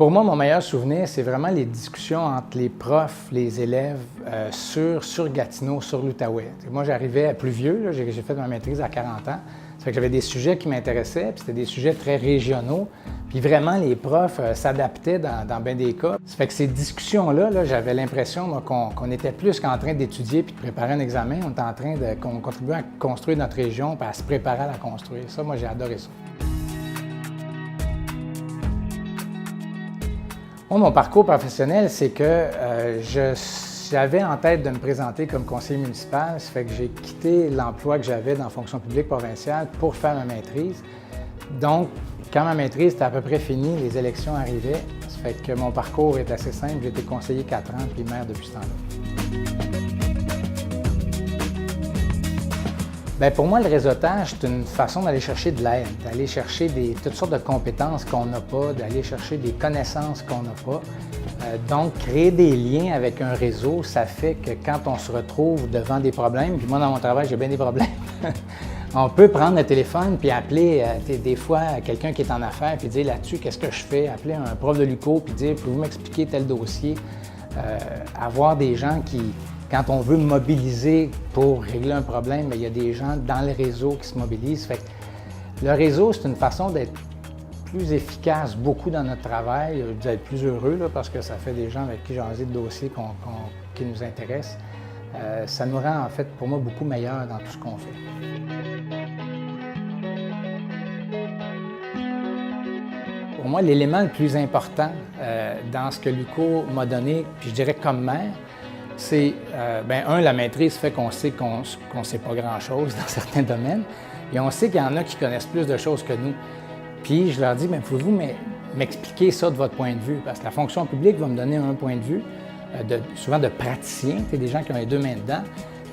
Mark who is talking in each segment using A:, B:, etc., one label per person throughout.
A: Pour moi, mon meilleur souvenir, c'est vraiment les discussions entre les profs, les élèves sur Gatineau, sur l'Outaouais. Moi, j'arrivais plus vieux, j'ai fait ma maîtrise à 40 ans. Ça fait que j'avais des sujets qui m'intéressaient, puis c'était des sujets très régionaux. Puis vraiment, les profs s'adaptaient dans bien des cas. Ça fait que ces discussions-là, j'avais l'impression qu'on était plus qu'en train d'étudier puis de préparer un examen. On était en train qu'on contribuait à construire notre région puis à se préparer à la construire. Ça, moi, j'ai adoré ça. Moi, mon parcours professionnel, c'est que j'avais en tête de me présenter comme conseiller municipal. Ça fait que j'ai quitté l'emploi que j'avais dans la fonction publique provinciale pour faire ma maîtrise. Donc, quand ma maîtrise était à peu près finie, les élections arrivaient. Ça fait que mon parcours est assez simple. J'ai été conseiller 4 ans puis maire depuis ce temps-là. Bien, pour moi, le réseautage, c'est une façon d'aller chercher de l'aide, d'aller chercher toutes sortes de compétences qu'on n'a pas, d'aller chercher des connaissances qu'on n'a pas. Donc, créer des liens avec un réseau, ça fait que quand on se retrouve devant des problèmes, puis moi, dans mon travail, j'ai bien des problèmes, on peut prendre le téléphone puis appeler des fois quelqu'un qui est en affaires puis dire là-dessus, qu'est-ce que je fais? Appeler un prof de l'UQO puis dire, pouvez-vous m'expliquer tel dossier? Avoir des gens qui... Quand on veut mobiliser pour régler un problème, bien, il y a des gens dans le réseau qui se mobilisent. Fait que le réseau, c'est une façon d'être plus efficace beaucoup dans notre travail, d'être plus heureux là, parce que ça fait des gens avec qui jaser de dossiers qui nous intéressent. Ça nous rend en fait, pour moi, beaucoup meilleurs dans tout ce qu'on fait. Pour moi, l'élément le plus important dans ce que l'UQO m'a donné, puis je dirais comme maire, c'est, la maîtrise fait qu'on sait qu'on ne sait pas grand-chose dans certains domaines, et on sait qu'il y en a qui connaissent plus de choses que nous. Puis je leur dis, pouvez-vous m'expliquer ça de votre point de vue? Parce que la fonction publique va me donner un point de vue, souvent de praticien, des gens qui ont les deux mains dedans.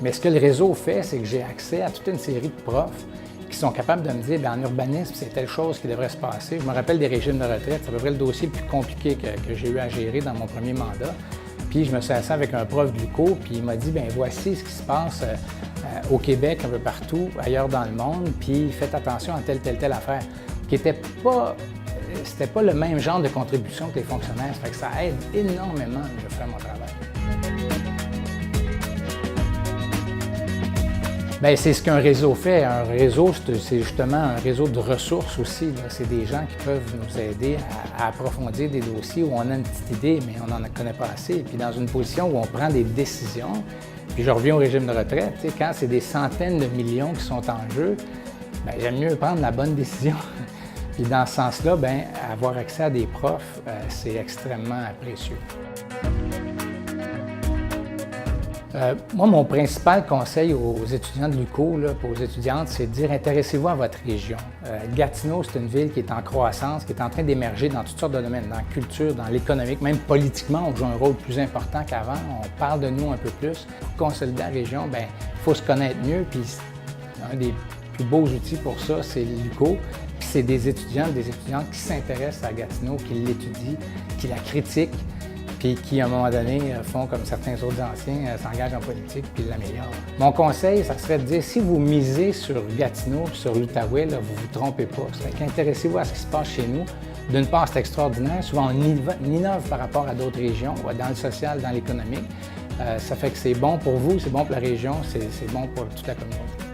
A: Mais ce que le réseau fait, c'est que j'ai accès à toute une série de profs qui sont capables de me dire, en urbanisme, c'est telle chose qui devrait se passer. Je me rappelle des régimes de retraite, c'est à peu près le dossier le plus compliqué que j'ai eu à gérer dans mon premier mandat. Puis je me suis assis avec un prof de l'UQO, puis il m'a dit, voici ce qui se passe au Québec, un peu partout, ailleurs dans le monde, puis faites attention à telle affaire, qui n'était pas, c'était pas le même genre de contribution que les fonctionnaires. Ça fait que ça aide énormément de faire mon travail. Bien, c'est ce qu'un réseau fait. Un réseau, c'est justement un réseau de ressources aussi. C'est des gens qui peuvent nous aider à approfondir des dossiers où on a une petite idée, mais on n'en connaît pas assez. Puis dans une position où on prend des décisions, puis je reviens au régime de retraite, quand c'est des centaines de millions qui sont en jeu, j'aime mieux prendre la bonne décision. Puis dans ce sens-là, avoir accès à des profs, c'est extrêmement précieux. Moi, mon principal conseil aux étudiants de l'UQO, aux étudiantes, c'est de dire intéressez-vous à votre région. Gatineau, c'est une ville qui est en croissance, qui est en train d'émerger dans toutes sortes de domaines, dans la culture, dans l'économique, même politiquement, on joue un rôle plus important qu'avant. On parle de nous un peu plus. Pour consolider la région, il faut se connaître mieux. Puis un des plus beaux outils pour ça, c'est l'UQO. Puis c'est des étudiantes qui s'intéressent à Gatineau, qui l'étudient, qui la critiquent, puis qui, à un moment donné, font comme certains autres anciens, s'engagent en politique puis l'améliorent. Mon conseil, ça serait de dire, si vous misez sur Gatineau puis sur l'Outaouais, vous ne vous trompez pas. Ça fait qu'intéressez-vous à ce qui se passe chez nous. D'une part, c'est extraordinaire. Souvent, on innove par rapport à d'autres régions, dans le social, dans l'économique. Ça fait que c'est bon pour vous, c'est bon pour la région, c'est bon pour toute la communauté.